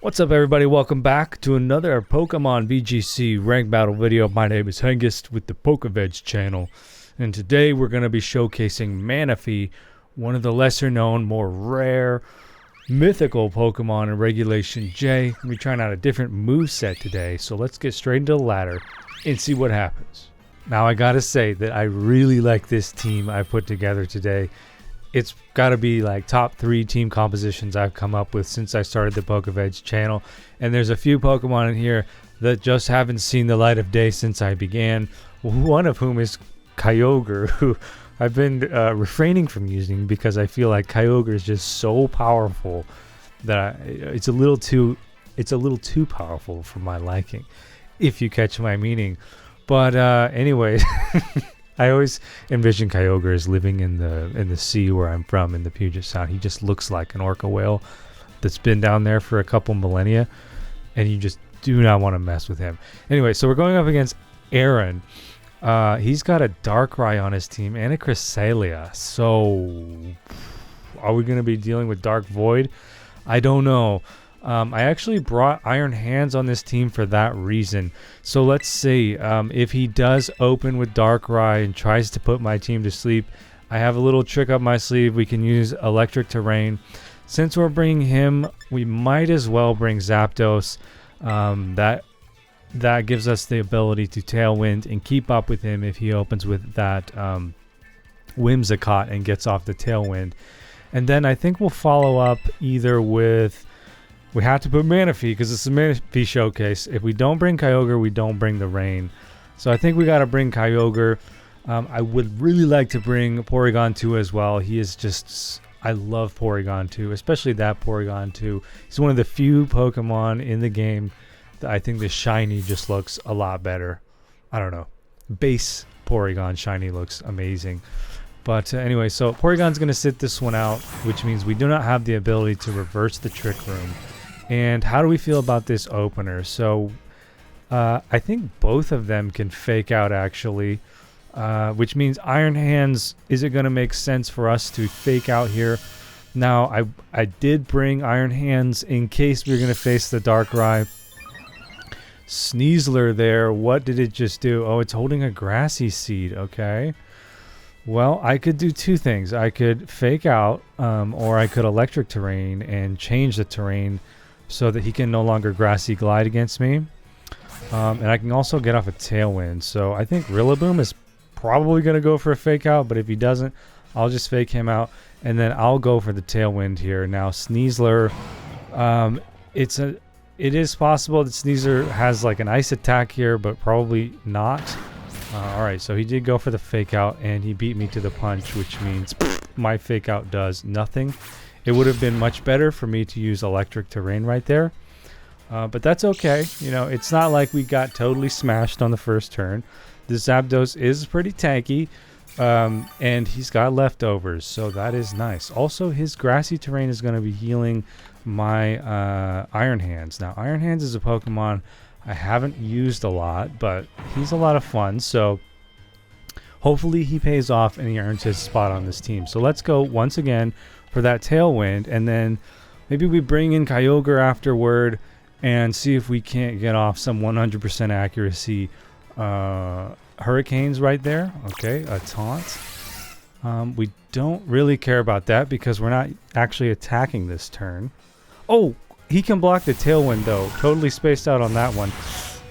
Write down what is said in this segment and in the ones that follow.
What's up, everybody? Welcome back to another Pokemon VGC rank battle video. My name is Hengist with the PokéVeg channel, and today we're going to be showcasing Manaphy, one of the lesser known, more rare, mythical Pokemon in Regulation J. We're trying out a different moveset today, so let's get straight into the ladder and see what happens. Now, I gotta say that I really like this team I put together today. It's got to be like top 3 team compositions I've come up with since I started the PokéVeg channel. And there's a few Pokemon in here that just haven't seen the light of day since I began. One of whom is Kyogre, who I've been refraining from using because I feel like Kyogre is just so powerful that it's a little too powerful for my liking, if you catch my meaning. But anyway. I always envision Kyogre as living in the sea where I'm from, in the Puget Sound. He just looks like an orca whale that's been down there for a couple millennia, and you just do not want to mess with him. Anyway, so we're going up against Aaron. He's got a Darkrai on his team and a Cresselia. So, are we going to be dealing with Dark Void? I don't know. I actually brought Iron Hands on this team for that reason. So let's see. If he does open with Darkrai and tries to put my team to sleep, I have a little trick up my sleeve. We can use Electric Terrain. Since we're bringing him, we might as well bring Zapdos. That gives us the ability to Tailwind and keep up with him if he opens with that Whimsicott and gets off the Tailwind. And then I think we'll follow up either with... We have to put Manaphy because it's a Manaphy showcase. If we don't bring Kyogre, we don't bring the rain. So I think we got to bring Kyogre. I would really like to bring Porygon 2 as well. He is just... I love Porygon 2, especially that Porygon 2. He's one of the few Pokemon in the game that I think the shiny just looks a lot better. I don't know. Base Porygon shiny looks amazing. But anyway, so Porygon's going to sit this one out, which means we do not have the ability to reverse the Trick Room. And how do we feel about this opener? So I think both of them can fake out, actually, which means Iron Hands, is it going to make sense for us to fake out here? Now, I did bring Iron Hands in case we were going to face the Darkrai. Sneasler there, what did it just do? Oh, it's holding a Grassy Seed, okay. Well, I could do two things. I could fake out, or I could Electric Terrain and change the terrain so that he can no longer Grassy Glide against me. And I can also get off a Tailwind. So I think Rillaboom is probably going to go for a fake out, but if he doesn't, I'll just fake him out, and then I'll go for the Tailwind here. Now, Sneasler, it is possible that Sneasler has like an Ice attack here, but probably not. Alright, so he did go for the fake out, and he beat me to the punch, which means my fake out does nothing. It would have been much better for me to use Electric Terrain right there. But that's okay. You know, it's not like we got totally smashed on the first turn. The Zapdos is pretty tanky, and he's got leftovers, so that is nice. Also, his Grassy Terrain is going to be healing my Iron Hands. Now, Iron Hands is a Pokemon I haven't used a lot, but he's a lot of fun, so hopefully he pays off and he earns his spot on this team. So let's go once again for that Tailwind, and then maybe we bring in Kyogre afterward and see if we can't get off some 100% accuracy Hurricanes right there. Okay, a taunt. We don't really care about that because we're not actually attacking this turn. Oh! He can block the Tailwind, though. Totally spaced out on that one.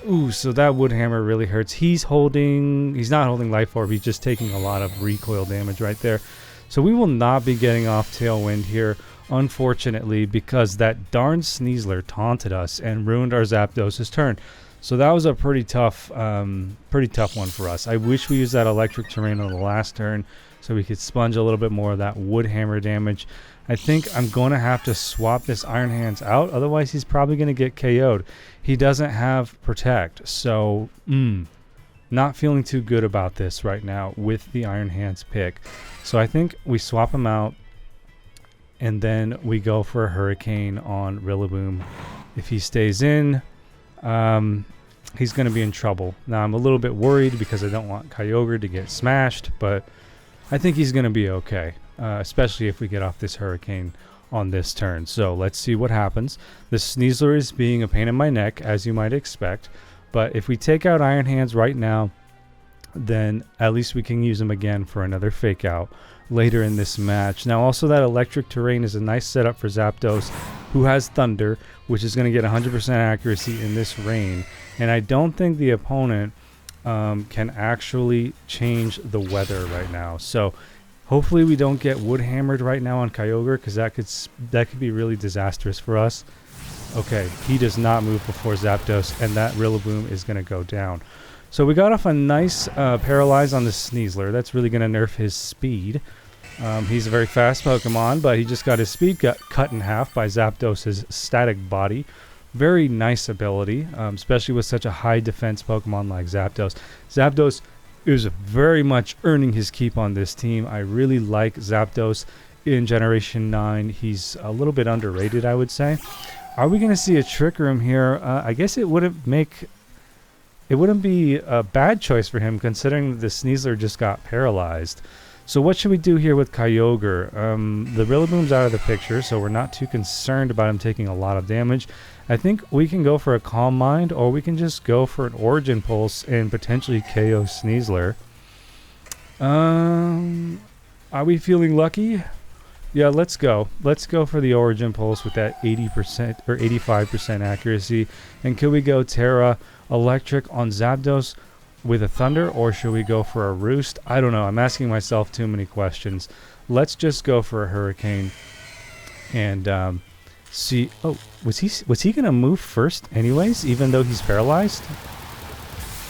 Ooh, so that Wood Hammer really hurts. He's not holding Life Orb. He's just taking a lot of recoil damage right there. So we will not be getting off Tailwind here, unfortunately, because that darn Sneasler taunted us and ruined our Zapdos' turn. So that was a pretty tough one for us. I wish we used that Electric Terrain on the last turn so we could sponge a little bit more of that Wood Hammer damage. I think I'm going to have to swap this Iron Hands out. Otherwise, he's probably going to get KO'd. He doesn't have Protect. So, not feeling too good about this right now with the Iron Hands pick. So I think we swap him out. And then we go for a Hurricane on Rillaboom. If he stays in, he's going to be in trouble. Now, I'm a little bit worried because I don't want Kyogre to get smashed. But I think he's going to be okay. Especially if we get off this Hurricane on this turn. So let's see what happens. The Sneasler is being a pain in my neck, as you might expect. But if we take out Iron Hands right now, then at least we can use him again for another fake out later in this match. Now also that electric terrain is a nice setup for Zapdos, who has Thunder, which is going to get 100% accuracy in this rain. And I don't think the opponent can actually change the weather right now. So hopefully we don't get wood hammered right now on Kyogre, because that could be really disastrous for us. Okay, he does not move before Zapdos, and that Rillaboom is going to go down. So we got off a nice Paralyze on the Sneasler. That's really going to nerf his speed. He's a very fast Pokemon, but he just got his speed cut in half by Zapdos' static body. Very nice ability, especially with such a high defense Pokemon like Zapdos. Zapdos is very much earning his keep on this team. I really like Zapdos in Generation 9. He's a little bit underrated, I would say. Are we going to see a Trick Room here? I guess it wouldn't be a bad choice for him, considering the Sneasler just got paralyzed. So what should we do here with Kyogre? The Rillaboom's out of the picture, so we're not too concerned about him taking a lot of damage. I think we can go for a Calm Mind, or we can just go for an Origin Pulse and potentially KO Sneasler. Are we feeling lucky? Yeah, let's go. Let's go for the Origin Pulse with that 80% or 85% accuracy. And could we go Terra Electric on Zapdos with a Thunder, or should we go for a Roost? I don't know. I'm asking myself too many questions. Let's just go for a Hurricane and see. Oh, was he gonna move first anyways, even though he's paralyzed?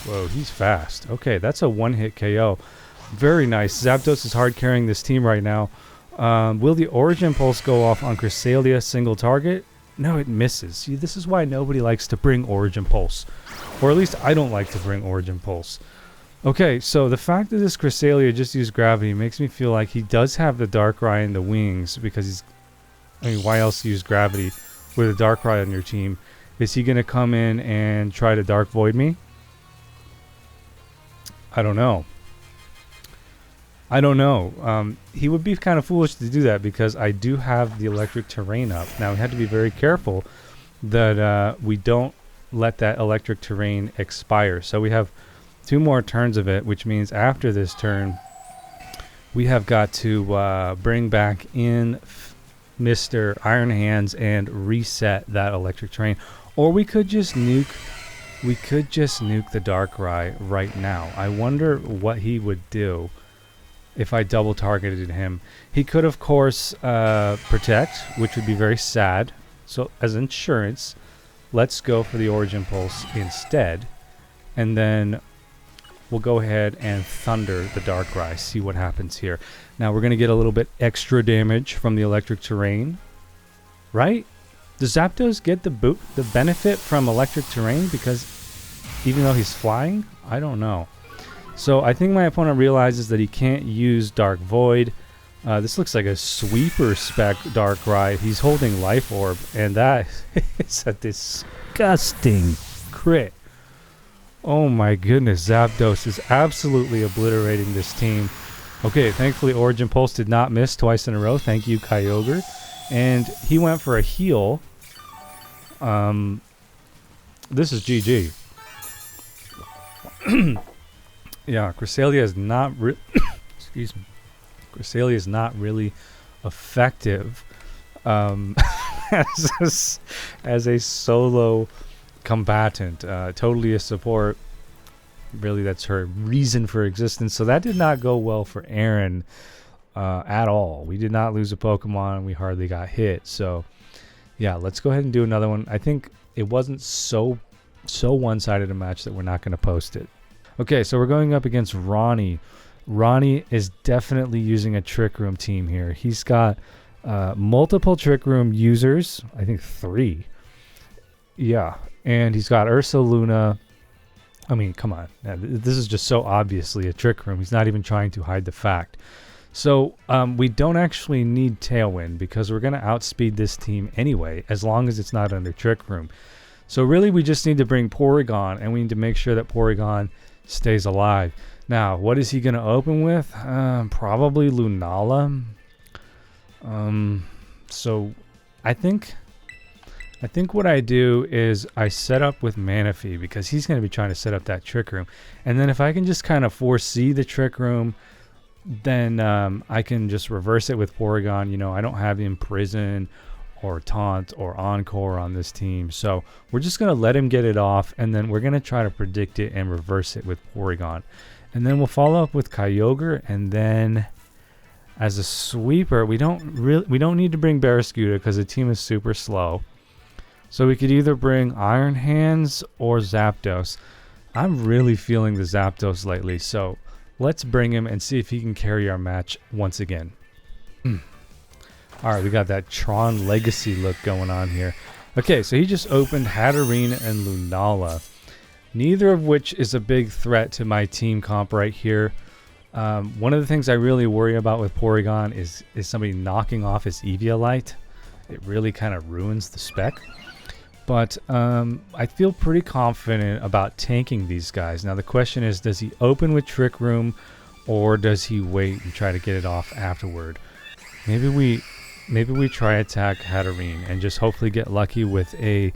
Whoa, he's fast. Okay, that's a one-hit KO. Very nice. Zapdos is hard carrying this team right now. Will the Origin Pulse go off on Cresselia single target? No, it misses. See, this is why nobody likes to bring Origin Pulse. Or at least I don't like to bring Origin Pulse. Okay, so the fact that this Cresselia just used Gravity makes me feel like he does have the Darkrai in the wings, because he's... I mean, why else use Gravity with a Darkrai on your team? Is he going to come in and try to Dark Void me? I don't know. He would be kind of foolish to do that, because I do have the electric terrain up. Now, we have to be very careful that we don't let that electric terrain expire. So we have 2 more turns of it, which means after this turn, we have got to bring back in Mr. Iron Hands and reset that electric terrain. Or we could just nuke the Darkrai right now. I wonder what he would do if I double targeted him. He could, of course, protect, which would be very sad. So as insurance, let's go for the Origin Pulse instead. And then we'll go ahead and Thunder the Darkrai, see what happens here. Now we're going to get a little bit extra damage from the electric terrain, right? Does Zapdos get the benefit from electric terrain, because even though he's flying? I don't know. So I think my opponent realizes that he can't use Dark Void. This looks like a sweeper spec Darkrai. He's holding Life Orb, and that is a disgusting crit. Oh my goodness, Zapdos is absolutely obliterating this team. Okay, thankfully Origin Pulse did not miss twice in a row. Thank you, Kyogre. And he went for a heal. This is GG. Yeah, Cresselia is not excuse me. Cresselia is not really effective as a solo combatant. Totally a support. Really, that's her reason for existence. So that did not go well for Aaron at all. We did not lose a Pokemon. We hardly got hit. So yeah, let's go ahead and do another one. I think it wasn't so one-sided a match that we're not going to post it. Okay, so we're going up against Ronnie. Ronnie is definitely using a Trick Room team here. He's got multiple Trick Room users. I think 3. Yeah, and he's got Ursaluna. I mean, come on. This is just so obviously a Trick Room. He's not even trying to hide the fact. So we don't actually need Tailwind, because we're going to outspeed this team anyway, as long as it's not under Trick Room. So really, we just need to bring Porygon, and we need to make sure that Porygon stays alive. Now, what is he going to open with? Probably Lunala. So I think what I do is I set up with Manaphy because he's going to be trying to set up that Trick Room. And then if I can just kind of foresee the Trick Room, then I can just reverse it with Porygon. You know, I don't have Imprison or Taunt or Encore on this team. So we're just going to let him get it off, and then we're going to try to predict it and reverse it with Porygon. And then we'll follow up with Kyogre, and then as a sweeper, we don't need to bring Barraskewda because the team is super slow. So we could either bring Iron Hands or Zapdos. I'm really feeling the Zapdos lately, so let's bring him and see if he can carry our match once again. Alright, we got that Tron Legacy look going on here. Okay, so he just opened Hatterene and Lunala. Neither of which is a big threat to my team comp right here. One of the things I really worry about with Porygon is somebody knocking off his Eviolite. It really kind of ruins the spec. But I feel pretty confident about tanking these guys. Now the question is, does he open with Trick Room or does he wait and try to get it off afterward? Maybe we try attack Hatterene and just hopefully get lucky with a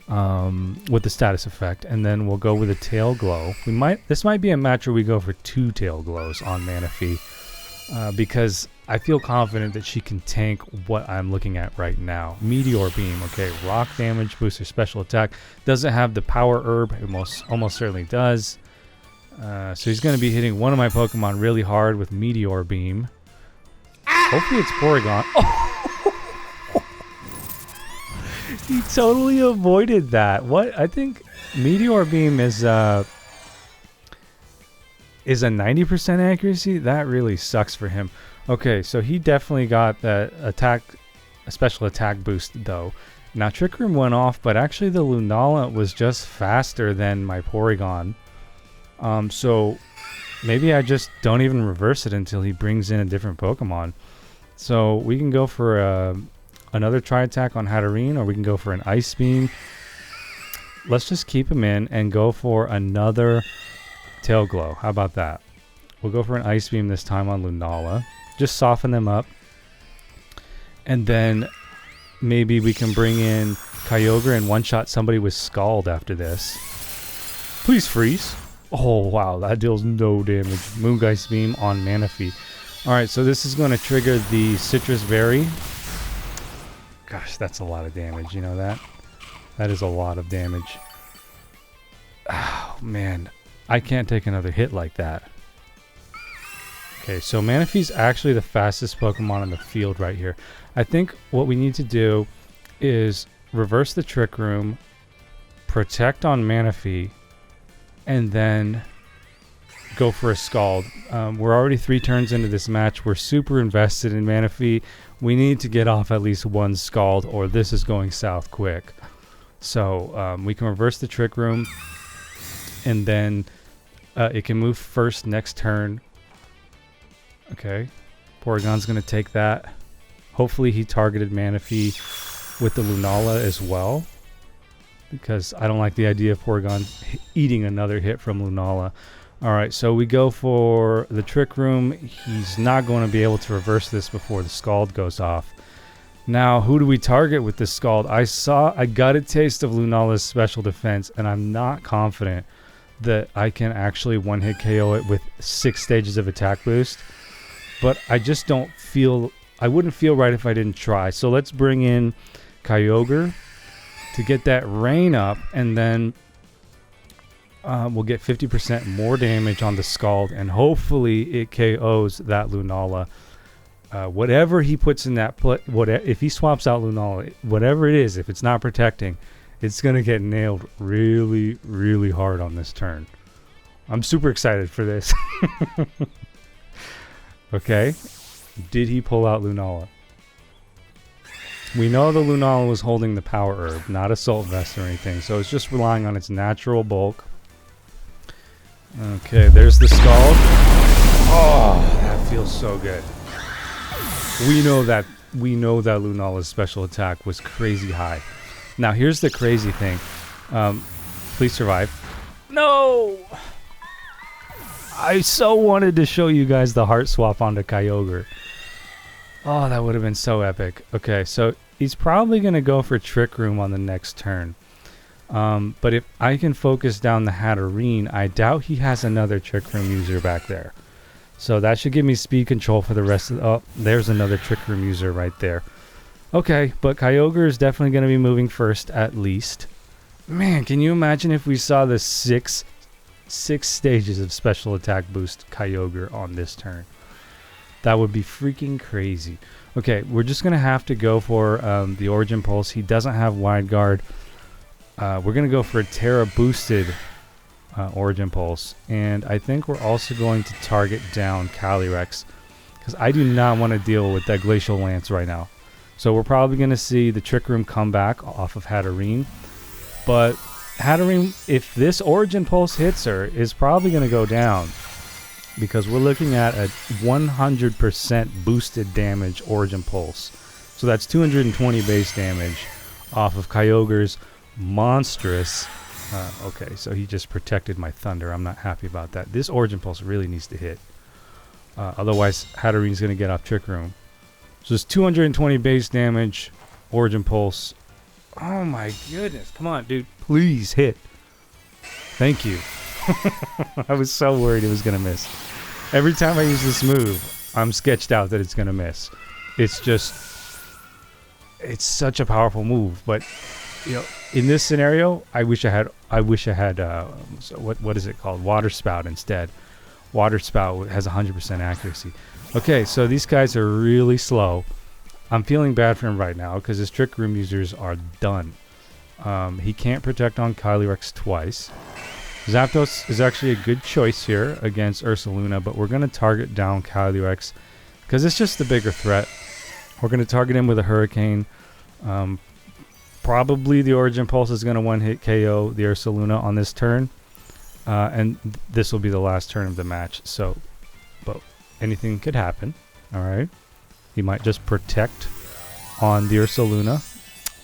with the status effect, and then we'll go with a Tail Glow. This might be a match where we go for 2 Tail Glows on Manaphy, because I feel confident that she can tank what I'm looking at right now. Meteor Beam, okay, rock damage, boosts her special attack. Doesn't have the Power Herb, it almost certainly does. So he's going to be hitting one of my Pokemon really hard with Meteor Beam. Hopefully it's Porygon. Oh! He totally avoided that. What? I think Meteor Beam is a 90% accuracy. That really sucks for him. Okay, so he definitely got that a special attack boost though. Now Trick Room went off, but actually the Lunala was just faster than my Porygon. So maybe I just don't even reverse it until he brings in a different Pokemon. So we can go for another Tri-Attack on Hatterene, or we can go for an Ice Beam. Let's just keep him in and go for another Tail Glow. How about that? We'll go for an Ice Beam this time on Lunala. Just soften them up. And then maybe we can bring in Kyogre and one-shot somebody with Scald after this. Please freeze. Oh, wow. That deals no damage. Moongeist Beam on Manaphy. Alright, so this is going to trigger the Citrus Berry. Gosh, that's a lot of damage. You know that? That is a lot of damage. Oh, man. I can't take another hit like that. Okay, so Manaphy's actually the fastest Pokemon on the field right here. I think what we need to do is reverse the Trick Room, protect on Manaphy, and then go for a Scald. We're already 3 turns into this match. We're super invested in Manaphy. We need to get off at least one Scald, or this is going south quick. So we can reverse the Trick Room, and then it can move first next turn. Okay, Porygon's going to take that. Hopefully he targeted Manaphy with the Lunala as well, because I don't like the idea of Porygon eating another hit from Lunala. Alright, so we go for the Trick Room. He's not going to be able to reverse this before the Scald goes off. Now, who do we target with this Scald? I got a taste of Lunala's special defense, and I'm not confident that I can actually one-hit KO it with 6 stages of attack boost. But I just don't feel... I wouldn't feel right if I didn't try. So let's bring in Kyogre to get that rain up, and then we'll get 50% more damage on the Scald, and hopefully it KOs that Lunala. Whatever he puts in that... if he swaps out Lunala, whatever it is, if it's not protecting, it's going to get nailed really, really hard on this turn. I'm super excited for this. Okay. Did he pull out Lunala? We know the Lunala was holding the Power Herb, not Assault Vest or anything, so it's just relying on its natural bulk. Okay, there's the Scald. Oh, that feels so good. We know that Lunala's special attack was crazy high. Now, here's the crazy thing. Please survive. No! I so wanted to show you guys the heart swap onto Kyogre. Oh, that would have been so epic. Okay, so he's probably going to go for Trick Room on the next turn. But if I can focus down the Hatterene, I doubt he has another Trick Room user back there. So that should give me speed control for the rest of... Oh, there's another Trick Room user right there. Okay, but Kyogre is definitely going to be moving first, at least. Man, can you imagine if we saw the six stages of special attack boost Kyogre on this turn? That would be freaking crazy. Okay, we're just going to have to go for the Origin Pulse. He doesn't have Wide Guard. We're going to go for a Terra boosted Origin Pulse. And I think we're also going to target down Calyrex, because I do not want to deal with that Glacial Lance right now. So we're probably going to see the Trick Room come back off of Hatterene. But Hatterene, if this Origin Pulse hits her, is probably going to go down, because we're looking at a 100% boosted damage Origin Pulse. So that's 220 base damage off of Kyogre's monstrous... okay, so he just protected my Thunder. I'm not happy about that. This Origin Pulse really needs to hit. Otherwise, Hatterene's going to get off Trick Room. So it's 220 base damage, Origin Pulse. Oh my goodness. Come on, dude. Please hit. Thank you. I was so worried it was going to miss. Every time I use this move, I'm sketched out that it's going to miss. It's just... It's such a powerful move. But, you know, in this scenario, I wish I had what is it called? Water Spout instead. Water Spout has 100% accuracy. Okay, so these guys are really slow. I'm feeling bad for him right now because his Trick Room users are done. He can't protect on Calyrex twice. Zapdos is actually a good choice here against Ursaluna, but we're going to target down Calyrex because it's just the bigger threat. We're going to target him with a Hurricane. Probably the Origin Pulse is going to one-hit KO the Ursaluna on this turn. And this will be the last turn of the match. So, but anything could happen. Alright. He might just protect on the Ursaluna.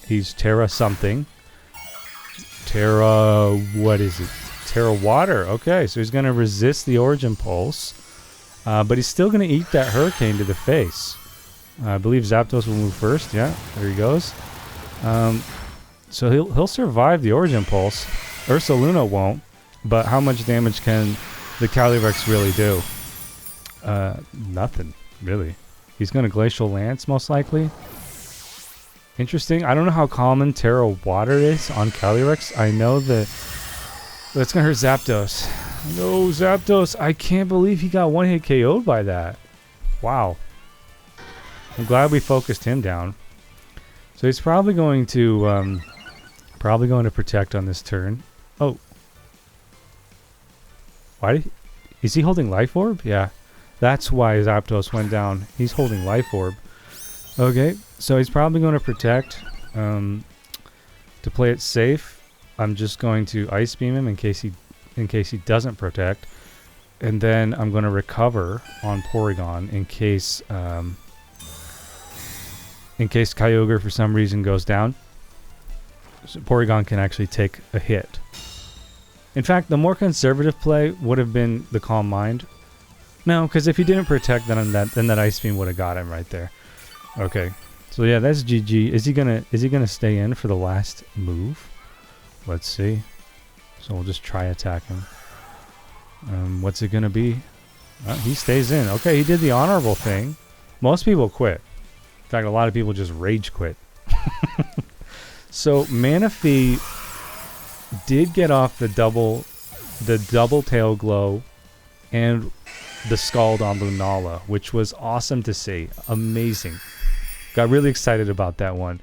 He's Terra something. Terra... What is it? Terra Water. Okay, so he's going to resist the Origin Pulse. But he's still going to eat that Hurricane to the face. I believe Zapdos will move first. Yeah, there he goes. So he'll survive the Origin Pulse. Ursaluna won't. But how much damage can the Calyrex really do? Nothing, really. He's going to Glacial Lance, most likely. Interesting. I don't know how common Terra Water is on Calyrex. I know that... That's going to hurt Zapdos. No, Zapdos. I can't believe he got one-hit KO'd by that. Wow. I'm glad we focused him down. So he's probably going to... protect on this turn. Oh. Why? Is he holding Life Orb? Yeah. That's why Zapdos went down. He's holding Life Orb. Okay. So he's probably going to protect. To play it safe, I'm just going to Ice Beam him in case he doesn't protect. And then I'm going to recover on Porygon in case Kyogre for some reason goes down. So Porygon can actually take a hit. In fact, the more conservative play would have been the Calm Mind. No, because if he didn't protect, then that Ice Beam would have got him right there. Okay, so yeah, that's GG. Is he gonna stay in for the last move? Let's see. So we'll just try attack him. What's it gonna be? He stays in. Okay, he did the honorable thing. Most people quit. In fact, a lot of people just rage quit. So Manaphy did get off the double tail glow and the Scald on Lunala, which was awesome to see. Amazing. Got really excited about that one.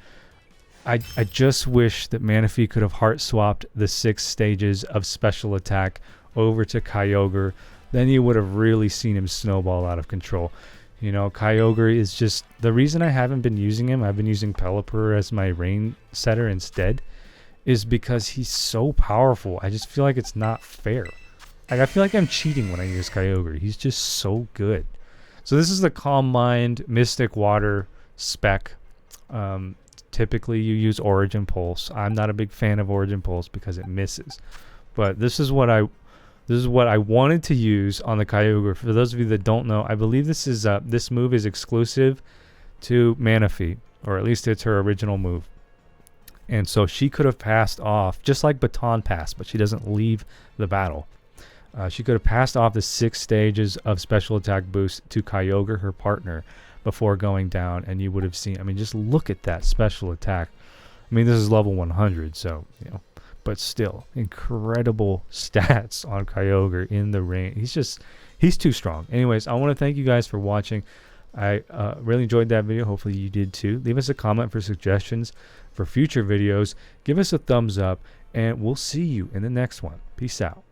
I just wish that Manaphy could have heart swapped the 6 stages of special attack over to Kyogre. Then you would have really seen him snowball out of control. You know, Kyogre is just... The reason I haven't been using him, I've been using Pelipper as my rain setter instead, is because he's so powerful. I just feel like it's not fair. Like, I feel like I'm cheating when I use Kyogre. He's just so good. So this is the Calm Mind Mystic Water spec. Typically you use Origin Pulse. I'm not a big fan of Origin Pulse because it misses. But this is what I wanted to use on the Kyogre. For those of you that don't know, I believe this move is exclusive to Manaphy, or at least it's her original move. And so she could have passed off, just like Baton Pass, but she doesn't leave the battle. She could have passed off the 6 stages of special attack boost to Kyogre, her partner, before going down, and you would have seen, I mean, just look at that special attack. I mean, this is level 100, so, you know, but still, incredible stats on Kyogre in the rain. He's too strong. Anyways, I want to thank you guys for watching. I really enjoyed that video. Hopefully you did too. Leave us a comment for suggestions for future videos. Give us a thumbs up, and we'll see you in the next one. Peace out.